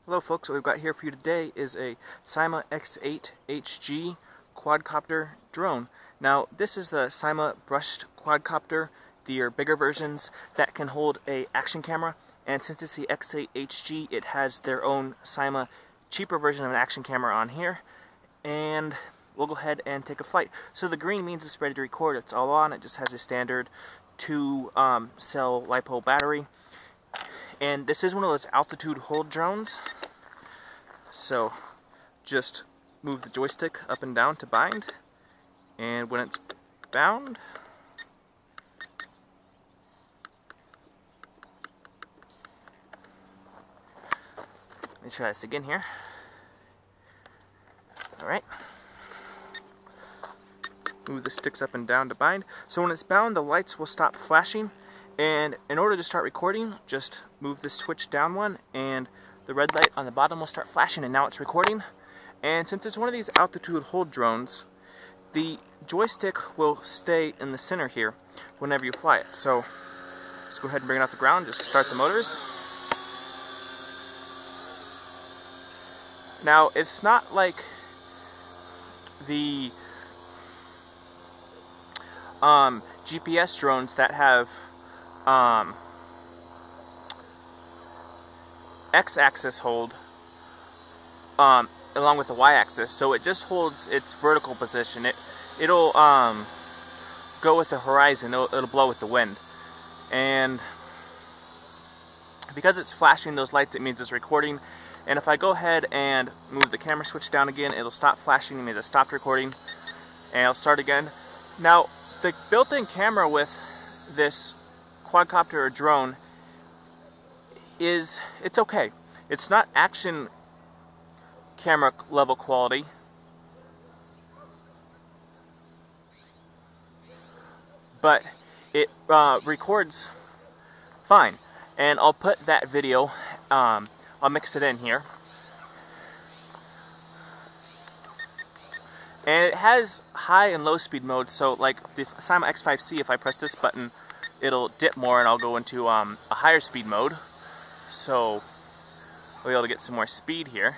Hello folks, what we've got here for you today is a Syma x8hg quadcopter drone. Now this is the Syma brushed quadcopter, the bigger versions that can hold a action camera, and since it's the x8hg it has their own Syma cheaper version of an action camera on here, and we'll go ahead and take a flight. So the green means it's ready to record, it's all on, it just has a standard 2-cell LiPo battery. And this is one of those altitude hold drones. So just move the joystick up and down to bind, and when it's bound, let me try this again here. Alright. Move the sticks up and down to bind. So when it's bound, the lights will stop flashing. And in order to start recording, just move the switch down one, and the red light on the bottom will start flashing, and now it's recording. And since it's one of these altitude hold drones, the joystick will stay in the center here whenever you fly it. So let's go ahead and bring it off the ground, just start the motors. Now it's not like the GPS drones that have x-axis hold along with the y-axis, so it just holds its vertical position. It'll go with the horizon. It'll blow with the wind, and because it's flashing those lights, it means it's recording. And if I go ahead and move the camera switch down again, it'll stop flashing. It means it stopped recording, and I'll start again. Now the built-in camera with this quadcopter or drone it's okay. It's not action camera level quality, but it records fine. And I'll put that video, I'll mix it in here. And it has high and low speed mode, so like the Syma X5C, if I press this button, it'll dip more and I'll go into a higher speed mode. So we'll be able to get some more speed here.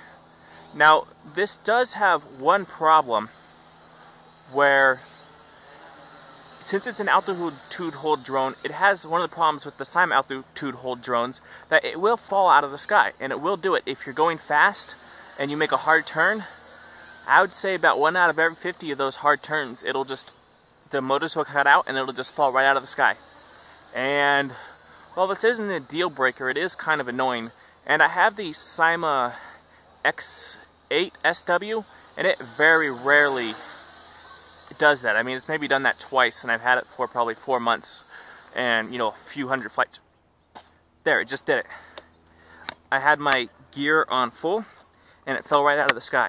Now this does have one problem, where since it's an altitude hold drone, it has one of the problems with the Syma altitude hold drones, that it will fall out of the sky, and it will do it if you're going fast and you make a hard turn. I would say about 1 out of every 50 of those hard turns, the motors will cut out and it'll just fall right out of the sky. And while this isn't a deal breaker, it is kind of annoying. And I have the Syma x8hg, and it very rarely does that. I mean, it's maybe done that twice, and I've had it for probably 4 months, and a few hundred flights. There, it just did it. I had my gear on full, and it fell right out of the sky.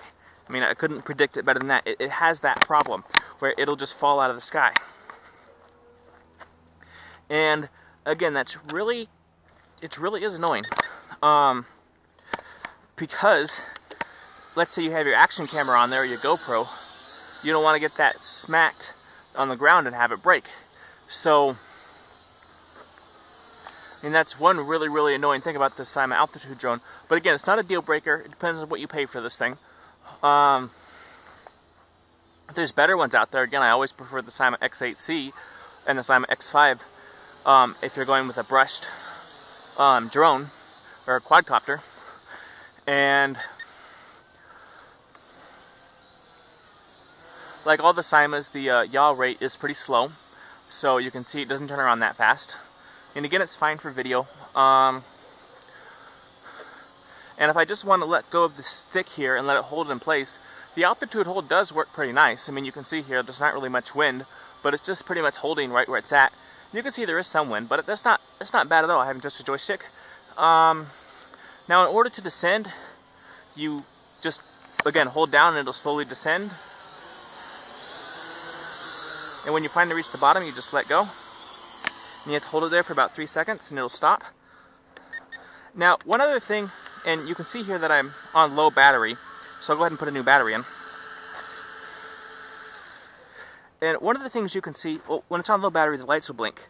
I mean, I couldn't predict it better than that. It has that problem where it'll just fall out of the sky. And again, it really is annoying. Because let's say you have your action camera on there, or your GoPro, you don't want to get that smacked on the ground and have it break. So, I mean, that's one really annoying thing about the Syma altitude drone. But again, it's not a deal breaker. It depends on what you pay for this thing. There's better ones out there. Again, I always prefer the Syma X8C and the Syma X5 if you're going with a brushed drone or a quadcopter. And like all the Symas, the yaw rate is pretty slow, so you can see it doesn't turn around that fast. And again, it's fine for video. And if I just want to let go of the stick here and let it hold it in place, the altitude hold does work pretty nice. I mean, you can see here there's not really much wind, but it's just pretty much holding right where it's at. You can see there is some wind, but that's not bad at all. I haven't touched the joystick. Now, in order to descend, you just again hold down and it'll slowly descend. And when you finally reach the bottom, you just let go. And you have to hold it there for about 3 seconds, and it'll stop. Now, one other thing. And you can see here that I'm on low battery, so I'll go ahead and put a new battery in. And one of the things you can see, well, when it's on low battery, the lights will blink.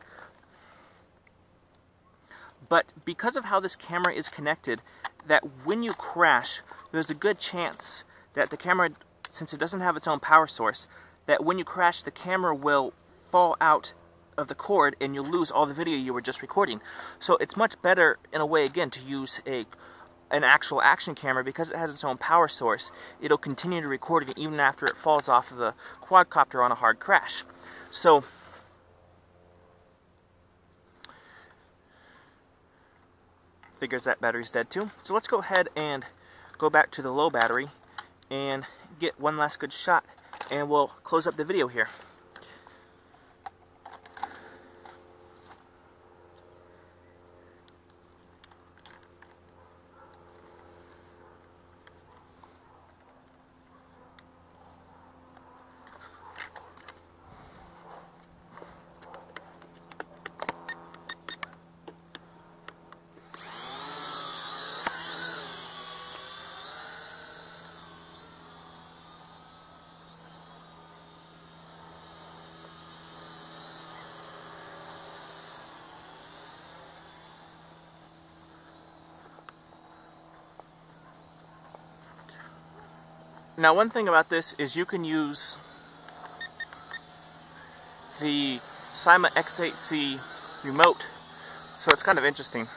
But because of how this camera is connected, that when you crash, there's a good chance that the camera, since it doesn't have its own power source, that when you crash, the camera will fall out of the cord and you'll lose all the video you were just recording. So it's much better, in a way, again, to use an actual action camera because it has its own power source. It'll continue to record it even after it falls off of the quadcopter on a hard crash. So figures that battery's dead too. So let's go ahead and go back to the low battery and get one last good shot, and we'll close up the video here. Now, one thing about this is you can use the Syma x8hg remote, so it's kind of interesting.